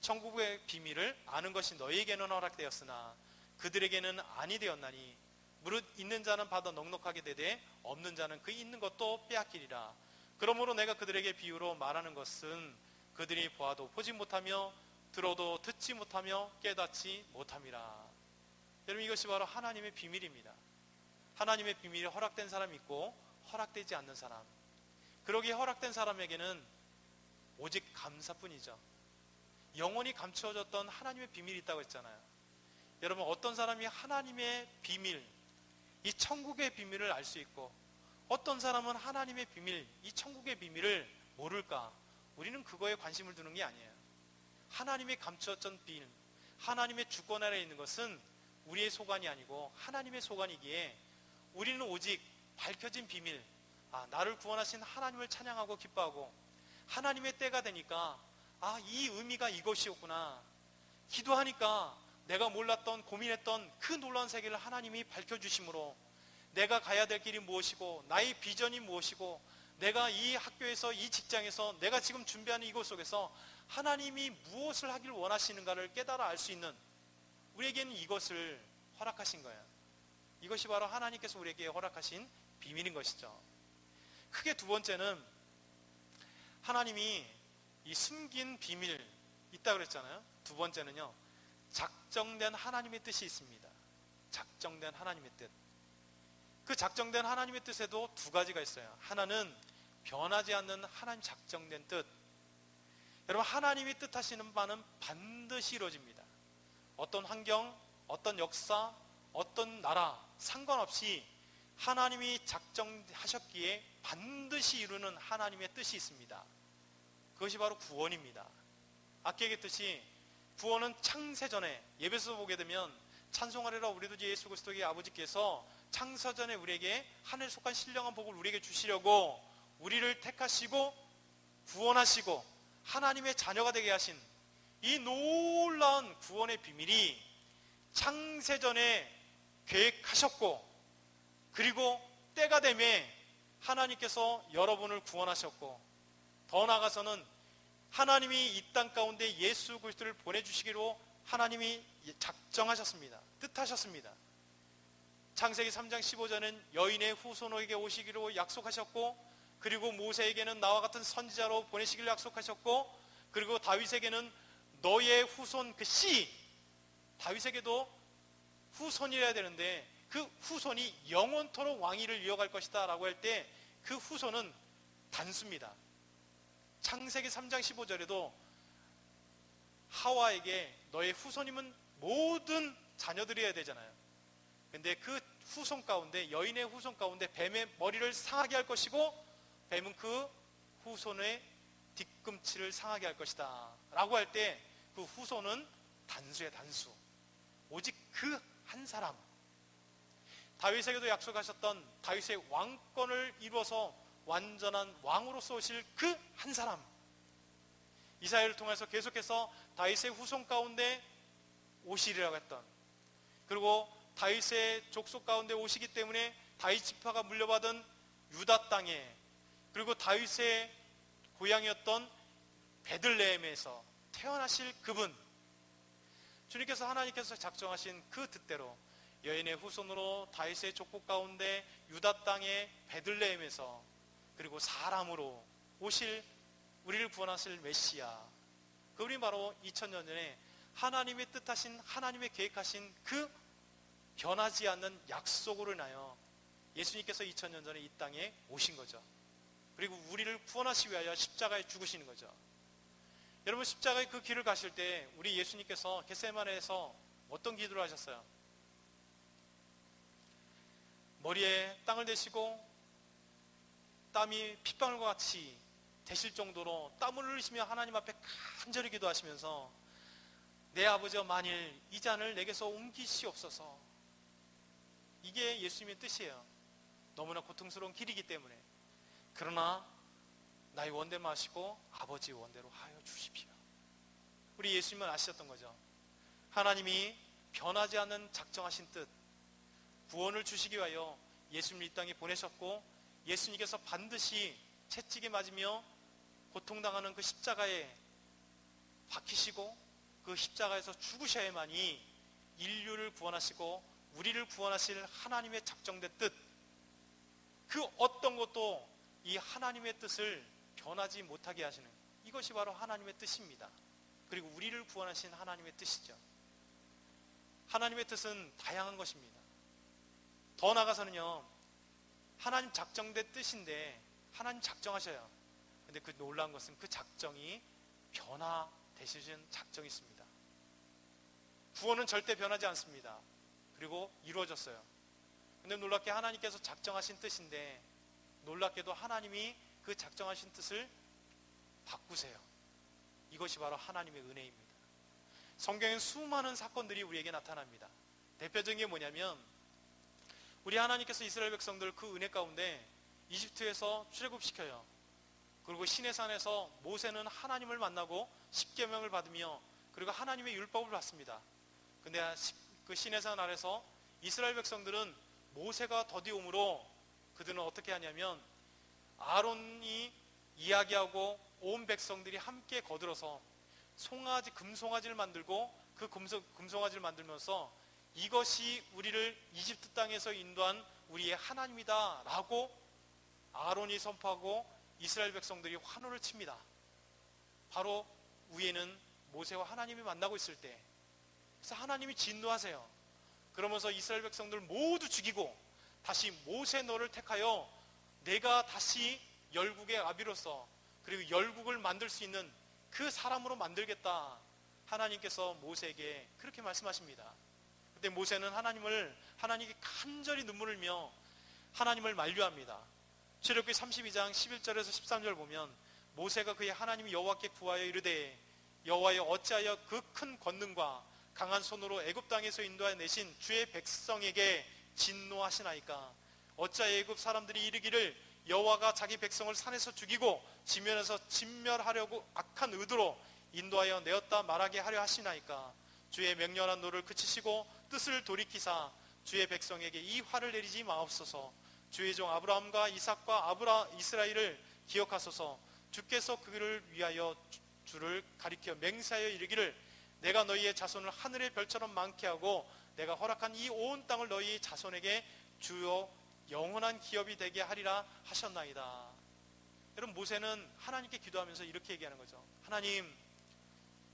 천국의 비밀을 아는 것이 너희에게는 허락되었으나 그들에게는 아니 되었나니 무릇 있는 자는 받아 넉넉하게 되되 없는 자는 그 있는 것도 빼앗기리라. 그러므로 내가 그들에게 비유로 말하는 것은 그들이 보아도 보지 못하며 들어도 듣지 못하며 깨닫지 못함이라. 여러분, 이것이 바로 하나님의 비밀입니다. 하나님의 비밀이 허락된 사람이 있고 허락되지 않는 사람, 그러기에 허락된 사람에게는 오직 감사뿐이죠. 영원히 감추어졌던 하나님의 비밀이 있다고 했잖아요. 여러분, 어떤 사람이 하나님의 비밀, 이 천국의 비밀을 알 수 있고 어떤 사람은 하나님의 비밀, 이 천국의 비밀을 모를까? 우리는 그거에 관심을 두는 게 아니에요. 하나님의 감추었던 비밀, 하나님의 주권 아래에 있는 것은 우리의 소관이 아니고 하나님의 소관이기에 우리는 오직 밝혀진 비밀, 나를 구원하신 하나님을 찬양하고 기뻐하고, 하나님의 때가 되니까 이 의미가 이것이었구나, 기도하니까 내가 몰랐던, 고민했던 그 놀라운 세계를 하나님이 밝혀주심으로 내가 가야 될 길이 무엇이고 나의 비전이 무엇이고 내가 이 학교에서, 이 직장에서, 내가 지금 준비하는 이곳 속에서 하나님이 무엇을 하길 원하시는가를 깨달아 알 수 있는, 우리에게는 이것을 허락하신 거예요. 이것이 바로 하나님께서 우리에게 허락하신 비밀인 것이죠. 크게 두 번째는 하나님이 이 숨긴 비밀 있다고 그랬잖아요. 두 번째는요, 작정된 하나님의 뜻이 있습니다. 작정된 하나님의 뜻. 그 작정된 하나님의 뜻에도 두 가지가 있어요. 하나는 변하지 않는 하나님 작정된 뜻. 여러분, 하나님이 뜻하시는 바는 반드시 이루어집니다. 어떤 환경, 어떤 역사, 어떤 나라 상관없이 하나님이 작정하셨기에 반드시 이루는 하나님의 뜻이 있습니다. 그것이 바로 구원입니다. 아까 얘기했듯이 구원은 창세전에, 예배에서 보게 되면 찬송하리라 우리도 예수 그리스도의 아버지께서 창세전에 우리에게 하늘에 속한 신령한 복을 우리에게 주시려고 우리를 택하시고 구원하시고 하나님의 자녀가 되게 하신 이 놀라운 구원의 비밀이 창세전에 계획하셨고, 그리고 때가 되매 하나님께서 여러분을 구원하셨고, 더 나아가서는 하나님이 이 땅 가운데 예수 그리스도를 보내주시기로 하나님이 작정하셨습니다. 뜻하셨습니다. 창세기 3장 15절은 여인의 후손에게 오시기로 약속하셨고, 그리고 모세에게는 나와 같은 선지자로 보내시기를 약속하셨고, 그리고 다윗에게는 너의 후손, 그 씨, 다윗에게도 후손이라야 되는데 그 후손이 영원토록 왕위를 이어갈 것이다 라고 할 때 그 후손은 단수입니다. 창세기 3장 15절에도 하와에게 너의 후손임은 모든 자녀들이어야 되잖아요. 근데 그 후손 가운데, 여인의 후손 가운데 뱀의 머리를 상하게 할 것이고 뱀은 그 후손의 뒤꿈치를 상하게 할 것이다 라고 할 때 그 후손은 단수의 단수, 오직 그 한 사람. 다윗에게도 약속하셨던 다윗의 왕권을 이루어서 완전한 왕으로서 오실 그 한 사람, 이사야를 통해서 계속해서 다윗의 후손 가운데 오시리라고 했던, 그리고 다윗의 족속 가운데 오시기 때문에 다윗 지파가 물려받은 유다 땅에, 그리고 다윗의 고향이었던 베들레헴에서 태어나실 그분, 주님께서 하나님께서 작정하신 그 뜻대로 여인의 후손으로 다윗의 족속 가운데 유다 땅의 베들레헴에서, 그리고 사람으로 오실 우리를 구원하실 메시아, 그분이 바로 2000년 전에 하나님의 뜻하신, 하나님의 계획하신 그 변하지 않는 약속으로 인하여 예수님께서 2000년 전에 이 땅에 오신 거죠. 그리고 우리를 구원하시기 위하여 십자가에 죽으시는 거죠. 여러분, 십자가의 그 길을 가실 때 우리 예수님께서 겟세마네에서 어떤 기도를 하셨어요? 머리에 땅을 대시고 땀이 핏방울과 같이 되실 정도로 땀을 흘리시며 하나님 앞에 간절히 기도하시면서, 내 아버지여, 만일 이 잔을 내게서 옮기시옵소서. 이게 예수님의 뜻이에요. 너무나 고통스러운 길이기 때문에. 그러나 나의 원대로 하시고 아버지의 원대로 하여 주십시오. 우리 예수님은 아셨던 거죠. 하나님이 변하지 않는 작정하신 뜻, 구원을 주시기 위하여 예수님을 이 땅에 보내셨고, 예수님께서 반드시 채찍에 맞으며 고통당하는 그 십자가에 박히시고 그 십자가에서 죽으셔야만이 인류를 구원하시고 우리를 구원하실 하나님의 작정된 뜻, 그 어떤 것도 이 하나님의 뜻을 변하지 못하게 하시는, 이것이 바로 하나님의 뜻입니다. 그리고 우리를 구원하신 하나님의 뜻이죠. 하나님의 뜻은 다양한 것입니다. 더 나아가서는요, 하나님 작정된 뜻인데 하나님 작정하셔요. 근데 그 놀라운 것은 그 작정이 변화되시는 작정이 있습니다. 구원은 절대 변하지 않습니다. 그리고 이루어졌어요. 근데 놀랍게 하나님께서 작정하신 뜻인데, 놀랍게도 하나님이 그 작정하신 뜻을 바꾸세요. 이것이 바로 하나님의 은혜입니다. 성경엔 수많은 사건들이 우리에게 나타납니다. 대표적인 게 뭐냐면, 우리 하나님께서 이스라엘 백성들 그 은혜 가운데 이집트에서 출애굽시켜요. 그리고 시내산에서 모세는 하나님을 만나고 십계명을 받으며, 그리고 하나님의 율법을 받습니다. 근데 그 시내산 아래서 이스라엘 백성들은 모세가 더디움으로 그들은 어떻게 하냐면, 아론이 이야기하고 온 백성들이 함께 거들어서 송아지, 금송아지를 만들고, 그 금송아지를 만들면서 이것이 우리를 이집트 땅에서 인도한 우리의 하나님이다 라고 아론이 선포하고 이스라엘 백성들이 환호를 칩니다. 바로 위에는 모세와 하나님이 만나고 있을 때, 그래서 하나님이 진노하세요. 그러면서 이스라엘 백성들 모두 죽이고, 다시 모세 너를 택하여 내가 다시 열국의 아비로서, 그리고 열국을 만들 수 있는 그 사람으로 만들겠다, 하나님께서 모세에게 그렇게 말씀하십니다. 그때 모세는 하나님께 간절히 눈물을 흘며 하나님을 만류합니다. 출애굽기 32장 11절에서 13절 보면, 모세가 그의 하나님 여호와께 구하여 이르되, 여호와여, 어찌하여 그 큰 권능과 강한 손으로 애굽 땅에서 인도하여 내신 주의 백성에게 진노하시나이까? 어찌하여 애굽 사람들이 이르기를, 여호와가 자기 백성을 산에서 죽이고 지면에서 진멸하려고 악한 의도로 인도하여 내었다 말하게 하려 하시나이까? 주의 맹렬한 노를 그치시고 뜻을 돌이키사 주의 백성에게 이 화를 내리지 마옵소서. 주의 종 아브라함과 이삭과 이스라엘을 기억하소서. 주께서 그를 위하여 주를 가리켜 맹세하여 이르기를, 내가 너희의 자손을 하늘의 별처럼 많게 하고 내가 허락한 이 온 땅을 너희 자손에게 주요 영원한 기업이 되게 하리라 하셨나이다. 여러분, 모세는 하나님께 기도하면서 이렇게 얘기하는 거죠. 하나님,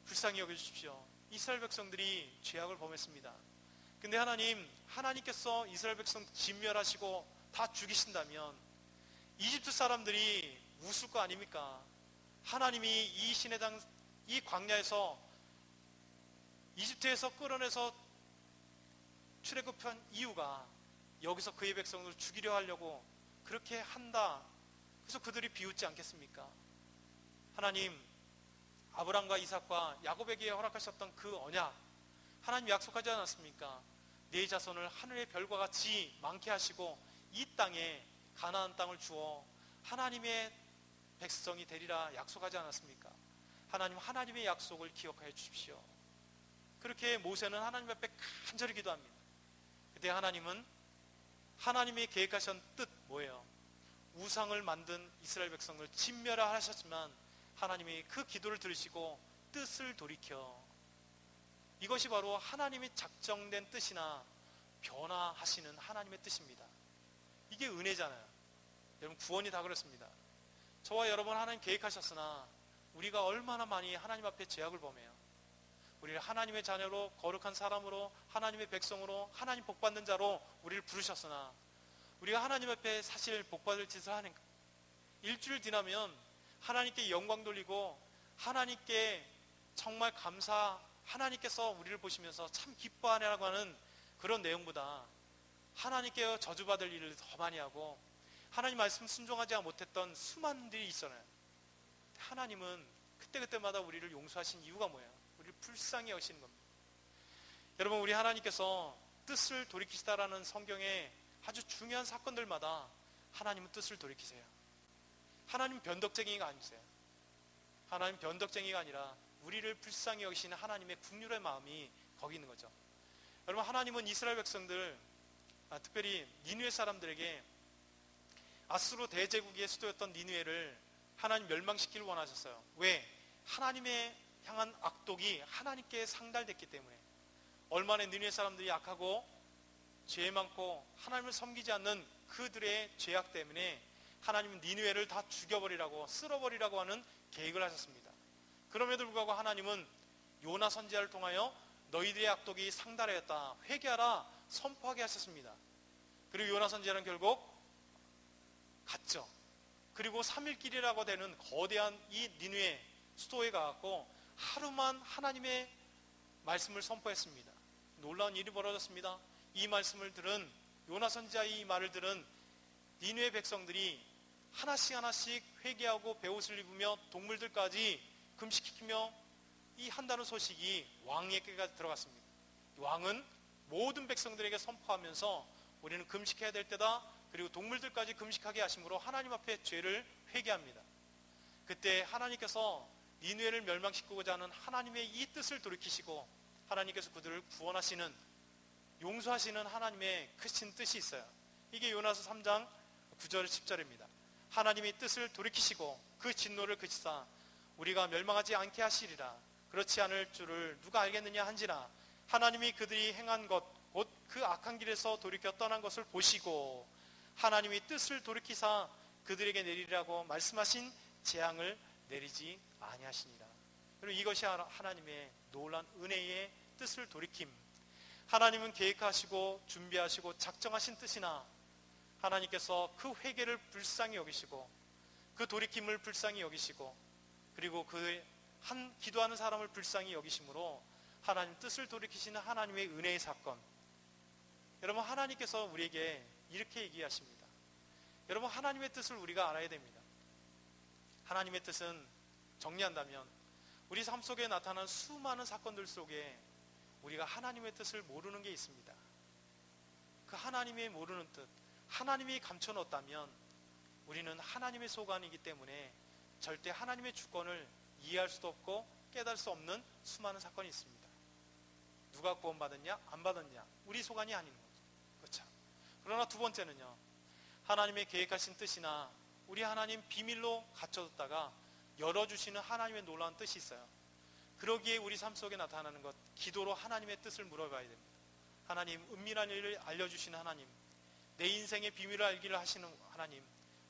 불쌍히 여겨주십시오. 이스라엘 백성들이 죄악을 범했습니다. 근데 하나님께서 이스라엘 백성 진멸하시고 다 죽이신다면 이집트 사람들이 웃을 거 아닙니까? 하나님이 이 시내당, 이 광야에서 이집트에서 끌어내서 출애굽한 이유가 여기서 그의 백성을 죽이려 하려고 그렇게 한다. 그래서 그들이 비웃지 않겠습니까? 하나님, 아브람과 이삭과 야곱에게 허락하셨던 그 언약, 하나님 약속하지 않았습니까? 네 자손을 하늘의 별과 같이 많게 하시고 이 땅에 가나안 땅을 주어 하나님의 백성이 되리라 약속하지 않았습니까? 하나님, 하나님의 약속을 기억하여 주십시오. 그렇게 모세는 하나님 앞에 간절히 기도합니다. 그때 하나님은 하나님이 계획하신 뜻 뭐예요? 우상을 만든 이스라엘 백성을 진멸하셨지만 하나님이 그 기도를 들으시고 뜻을 돌이켜, 이것이 바로 하나님이 작정된 뜻이나 변화하시는 하나님의 뜻입니다. 이게 은혜잖아요. 여러분, 구원이 다 그렇습니다. 저와 여러분, 하나님 계획하셨으나 우리가 얼마나 많이 하나님 앞에 죄악을 범해요. 우리를 하나님의 자녀로, 거룩한 사람으로, 하나님의 백성으로, 하나님 복받는 자로 우리를 부르셨으나 우리가 하나님 앞에 사실 복받을 짓을 하는, 일주일 지나면 하나님께 영광 돌리고 하나님께 정말 하나님께서 우리를 보시면서 참 기뻐하라고 하는 그런 내용보다 하나님께 저주받을 일을 더 많이 하고 하나님 말씀 순종하지 못했던 수많은 일이 있어요. 하나님은 그때그때마다 우리를 용서하신 이유가 뭐예요? 우리를 불쌍히 여기시는 겁니다. 여러분, 우리 하나님께서 뜻을 돌이키시다라는 성경의 아주 중요한 사건들마다 하나님은 뜻을 돌이키세요. 하나님 변덕쟁이가 아니세요. 하나님 변덕쟁이가 아니라 우리를 불쌍히 여기시는 하나님의 긍휼의 마음이 거기 있는 거죠. 여러분, 하나님은 이스라엘 백성들, 특별히 니느웨 사람들에게 아수르 대제국의 수도였던 니느웨를 하나님 멸망시키길 원하셨어요. 왜? 하나님의 향한 악독이 하나님께 상달됐기 때문에. 얼마나 니느웨 사람들이 악하고 죄 많고 하나님을 섬기지 않는 그들의 죄악 때문에 하나님은 니느웨를 다 죽여버리라고, 쓸어버리라고 하는 계획을 하셨습니다. 그럼에도 불구하고 하나님은 요나 선지자를 통하여 너희들의 악독이 상달하였다, 회개하라 선포하게 하셨습니다. 그리고 요나 선지자는 결국 갔죠. 그리고 3일길이라고 되는 거대한 이 니느웨 수도에 가고 하루만 하나님의 말씀을 선포했습니다. 놀라운 일이 벌어졌습니다. 이 말씀을 들은 요나 선지자의 이 말을 들은 니느웨 백성들이 하나씩 회개하고 베옷을 입으며 동물들까지 금식시키며 이 한다는 소식이 왕에게까지 들어갔습니다. 왕은 모든 백성들에게 선포하면서 우리는 금식해야 될 때다, 그리고 동물들까지 금식하게 하심으로 하나님 앞에 죄를 회개합니다. 그때 하나님께서 니느웨를 멸망시키고자 하는 하나님의 이 뜻을 돌이키시고 하나님께서 그들을 구원하시는, 용서하시는 하나님의 크신 뜻이 있어요. 이게 요나서 3장 9절 10절입니다. 하나님이 뜻을 돌이키시고 그 진노를 그치사 우리가 멸망하지 않게 하시리라. 그렇지 않을 줄을 누가 알겠느냐 한지라 하나님이 그들이 행한 것 곧 그 악한 길에서 돌이켜 떠난 것을 보시고 하나님이 뜻을 돌이키사 그들에게 내리라고 말씀하신 재앙을 내리지 아니하시니라. 그리고 이것이 하나님의 놀라운 은혜의 뜻을 돌이킴. 하나님은 계획하시고 준비하시고 작정하신 뜻이나 하나님께서 그 회개를 불쌍히 여기시고 그 돌이킴을 불쌍히 여기시고 그리고 그 한 기도하는 사람을 불쌍히 여기심으로 하나님 뜻을 돌이키시는 하나님의 은혜의 사건. 여러분, 하나님께서 우리에게 이렇게 얘기하십니다. 여러분, 하나님의 뜻을 우리가 알아야 됩니다. 하나님의 뜻은 정리한다면 우리 삶 속에 나타난 수많은 사건들 속에 우리가 하나님의 뜻을 모르는 게 있습니다. 그 하나님의 모르는 뜻, 하나님이 감춰놓았다면 우리는 하나님의 소관이기 때문에 절대 하나님의 주권을 이해할 수도 없고 깨달을 수 없는 수많은 사건이 있습니다. 누가 구원받았냐? 안 받았냐? 우리 소관이 아닌 거죠. 그렇죠. 그러나 두 번째는요, 하나님의 계획하신 뜻이나 우리 하나님 비밀로 갇혀뒀다가 열어주시는 하나님의 놀라운 뜻이 있어요. 그러기에 우리 삶 속에 나타나는 것, 기도로 하나님의 뜻을 물어봐야 됩니다. 하나님, 은밀한 일을 알려주시는 하나님, 내 인생의 비밀을 알기를 하시는 하나님,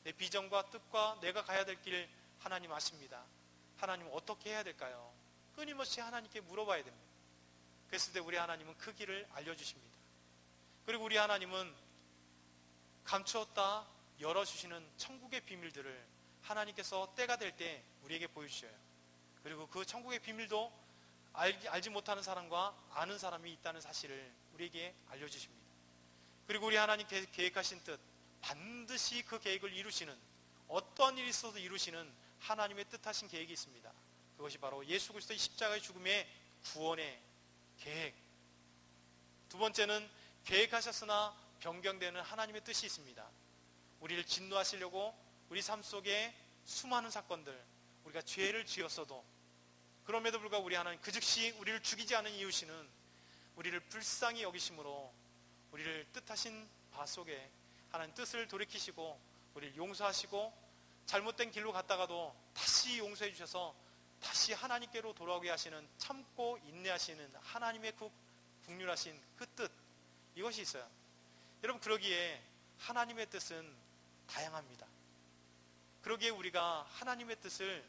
내 비전과 뜻과 내가 가야 될 길 하나님 아십니다. 하나님, 어떻게 해야 될까요? 끊임없이 하나님께 물어봐야 됩니다. 그랬을 때 우리 하나님은 그 길을 알려주십니다. 그리고 우리 하나님은 감추었다 열어주시는 천국의 비밀들을 하나님께서 때가 될 때 우리에게 보여주셔요. 그리고 그 천국의 비밀도 알지 못하는 사람과 아는 사람이 있다는 사실을 우리에게 알려주십니다. 그리고 우리 하나님 계획하신 뜻, 반드시 그 계획을 이루시는, 어떤 일이 있어도 이루시는 하나님의 뜻하신 계획이 있습니다. 그것이 바로 예수 그리스도의 십자가의 죽음의 구원의 계획. 두 번째는 계획하셨으나 변경되는 하나님의 뜻이 있습니다. 우리를 진노하시려고, 우리 삶 속에 수많은 사건들, 우리가 죄를 지었어도 그럼에도 불구하고 우리 하나님 그 즉시 우리를 죽이지 않은 이유시는 우리를 불쌍히 여기심으로 우리를 뜻하신 바 속에 하나님 뜻을 돌이키시고 우리를 용서하시고 잘못된 길로 갔다가도 다시 용서해 주셔서 다시 하나님께로 돌아오게 하시는, 참고 인내하시는 하나님의 그 국률하신 그 뜻, 이것이 있어요. 여러분, 그러기에 하나님의 뜻은 다양합니다. 그러기에 우리가 하나님의 뜻을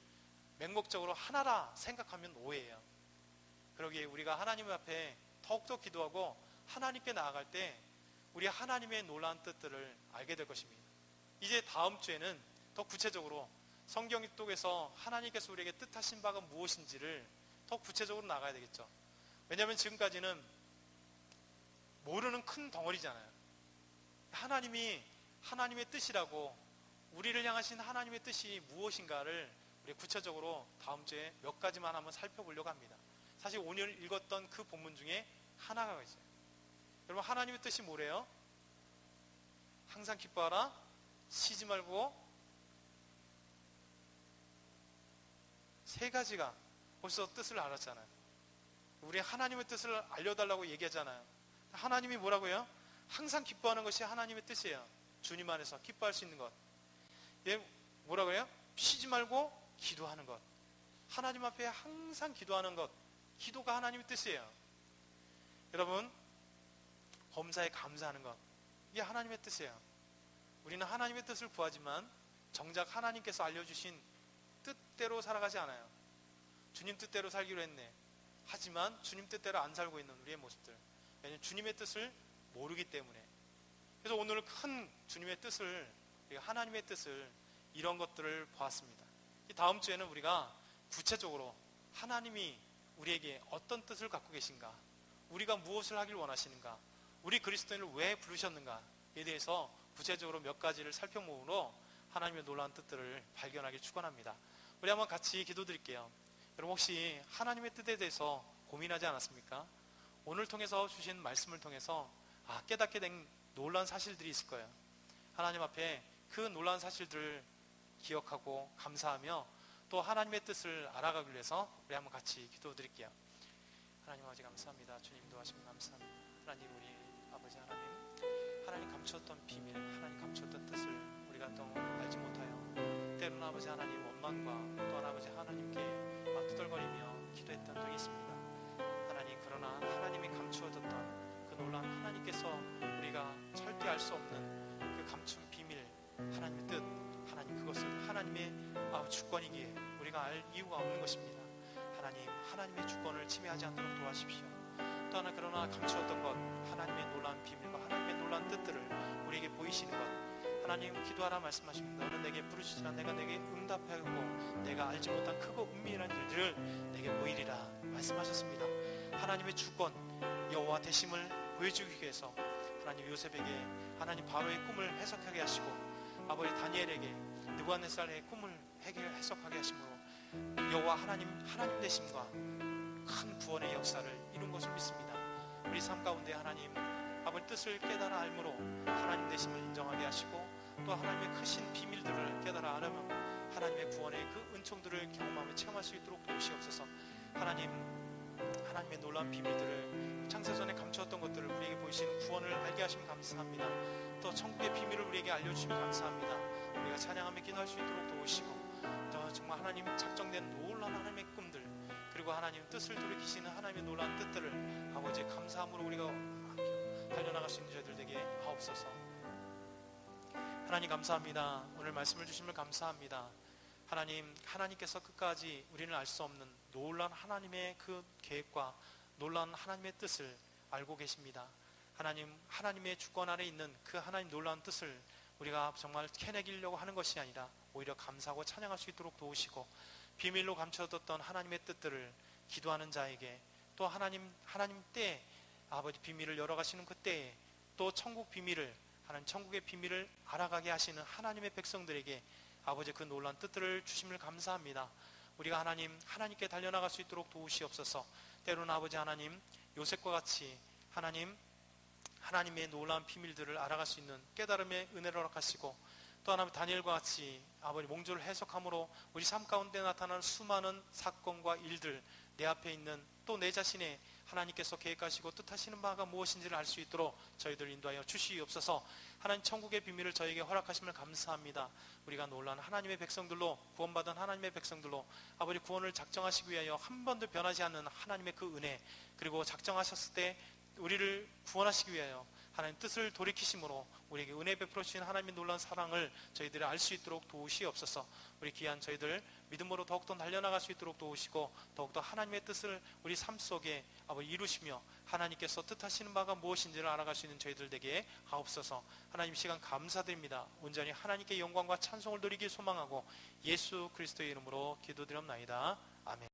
맹목적으로 하나라 생각하면 오해예요. 그러기에 우리가 하나님 앞에 더욱더 기도하고 하나님께 나아갈 때 우리 하나님의 놀라운 뜻들을 알게 될 것입니다. 이제 다음 주에는 더 구체적으로 성경 속에서 하나님께서 우리에게 뜻하신 바가 무엇인지를 더 구체적으로 나가야 되겠죠. 왜냐하면 지금까지는 모르는 큰 덩어리잖아요. 하나님의 뜻이라고, 우리를 향하신 하나님의 뜻이 무엇인가를 우리 구체적으로 다음 주에 몇 가지만 한번 살펴보려고 합니다. 사실 오늘 읽었던 그 본문 중에 하나가 있어요. 여러분, 하나님의 뜻이 뭐래요? 항상 기뻐하라, 쉬지 말고, 세 가지가 벌써 뜻을 알았잖아요. 우리 하나님의 뜻을 알려달라고 얘기하잖아요. 하나님이 뭐라고요? 항상 기뻐하는 것이 하나님의 뜻이에요. 주님 안에서 기뻐할 수 있는 것. 얘 뭐라고요? 쉬지 말고 기도하는 것. 하나님 앞에 항상 기도하는 것. 기도가 하나님의 뜻이에요. 여러분, 범사에 감사하는 것. 이게 하나님의 뜻이에요. 우리는 하나님의 뜻을 구하지만 정작 하나님께서 알려주신 뜻대로 살아가지 않아요. 주님 뜻대로 살기로 했네. 하지만 주님 뜻대로 안 살고 있는 우리의 모습들. 왜냐하면 주님의 뜻을 모르기 때문에. 그래서 오늘 큰 주님의 뜻을, 하나님의 뜻을, 이런 것들을 보았습니다. 이 다음 주에는 우리가 구체적으로 하나님이 우리에게 어떤 뜻을 갖고 계신가, 우리가 무엇을 하길 원하시는가, 우리 그리스도인을 왜 부르셨는가에 대해서 구체적으로 몇 가지를 살펴보므로 하나님의 놀라운 뜻들을 발견하길 축원합니다. 우리 한번 같이 기도드릴게요. 여러분, 혹시 하나님의 뜻에 대해서 고민하지 않았습니까? 오늘 통해서 주신 말씀을 통해서 깨닫게 된 놀라운 사실들이 있을 거예요. 하나님 앞에 그 놀라운 사실들을 기억하고 감사하며 또 하나님의 뜻을 알아가기 위해서 우리 한번 같이 기도드릴게요. 하나님 아버지 감사합니다. 주님 도와주시면 감사합니다. 하나님, 우리 아버지 하나님 감추었던 비밀, 하나님 감추었던 뜻을 우리가 또 알지 못하여 때로는 아버지 하나님 원망과 또한 아버지 하나님께 투덜거리며 기도했던 적이 있습니다. 하나님, 그러나 하나님이 감추어졌던 그 놀라운 하나님께서 우리가 절대 알 수 없는 그 감춘 비밀, 하나님의 뜻, 하나님, 그것을 하나님의 주권이기에 우리가 알 이유가 없는 것입니다. 하나님의 주권을 침해하지 않도록 도와주십시오. 또 하나, 그러나 감추었던 것, 하나님의 놀라운 비밀과 하나님의 놀라운 뜻들을 우리에게 보이시는 것, 하나님, 기도하라 말씀하십니다. 너는 내게 부르짖으라 내가 내게 응답하고 내가 알지 못한 크고 은밀한 일들을 내게 보이리라 말씀하셨습니다. 하나님의 주권, 여호와 되심을 보여주기 위해서 하나님 요셉에게 하나님 바로의 꿈을 해석하게 하시고 아버지 다니엘에게 느부갓네살의 꿈을 해석하게 하심으로 여호와 하나님 되심과 큰 구원의 역사를 이룬 것을 믿습니다. 우리 삶 가운데 하나님 아버지 뜻을 깨달아 알므로 하나님 되심을 인정하게 하시고 또 하나님의 크신 비밀들을 깨달아 알으면 하나님의 구원의 그 은총들을 경험하며 체험할 수 있도록 도우시옵소서. 하나님의 놀라운 비밀들을, 창세전에 감추었던 것들을 우리에게 보이시는 구원을 알게 하시면 감사합니다. 또 천국의 비밀을 우리에게 알려주시면 감사합니다. 우리가 찬양하며 기도할 수 있도록 도우시고 또 정말 하나님 작정된 놀라운 하나님의 꿈들, 그리고 하나님 뜻을 돌이키시는 하나님의 놀라운 뜻들을 아버지 감사함으로 우리가 달려나갈 수 있는 저희들 되게 하옵소서. 하나님 감사합니다. 오늘 말씀을 주심을 감사합니다. 하나님께서 끝까지 우리는 알 수 없는 놀라운 하나님의 그 계획과 놀라운 하나님의 뜻을 알고 계십니다. 하나님의 주권 아래 있는 그 하나님 놀라운 뜻을 우리가 정말 캐내기려고 하는 것이 아니라 오히려 감사하고 찬양할 수 있도록 도우시고 비밀로 감춰뒀던 하나님의 뜻들을 기도하는 자에게 또 하나님 때 아버지 비밀을 열어가시는 그 때에 또 천국의 비밀을 알아가게 하시는 하나님의 백성들에게 아버지 그 놀라운 뜻들을 주심을 감사합니다. 우리가 하나님께 달려나갈 수 있도록 도우시옵소서. 때로는 아버지 하나님 요셉과 같이 하나님의 놀라운 비밀들을 알아갈 수 있는 깨달음의 은혜를 허락하시고 또 하나님 다니엘과 같이 아버지 몽조를 해석함으로 우리 삶 가운데 나타나는 수많은 사건과 일들, 내 앞에 있는 또 내 자신의 하나님께서 계획하시고 뜻하시는 바가 무엇인지를 알 수 있도록 저희들 인도하여 주시옵소서. 하나님 천국의 비밀을 저에게 허락하심을 감사합니다. 우리가 놀라는 하나님의 백성들로, 구원받은 하나님의 백성들로 아버지 구원을 작정하시기 위하여 한 번도 변하지 않는 하나님의 그 은혜, 그리고 작정하셨을 때 우리를 구원하시기 위하여 하나님 뜻을 돌이키심으로 우리에게 은혜 베풀어 주신 하나님의 놀라운 사랑을 저희들이 알 수 있도록 도우시옵소서. 우리 귀한 저희들 믿음으로 더욱더 달려나갈 수 있도록 도우시고, 더욱더 하나님의 뜻을 우리 삶 속에 아버지 이루시며 하나님께서 뜻하시는 바가 무엇인지를 알아갈 수 있는 저희들 되게 하옵소서. 하나님 시간 감사드립니다. 온전히 하나님께 영광과 찬송을 드리길 소망하고 예수 그리스도의 이름으로 기도드렸나이다. 아멘.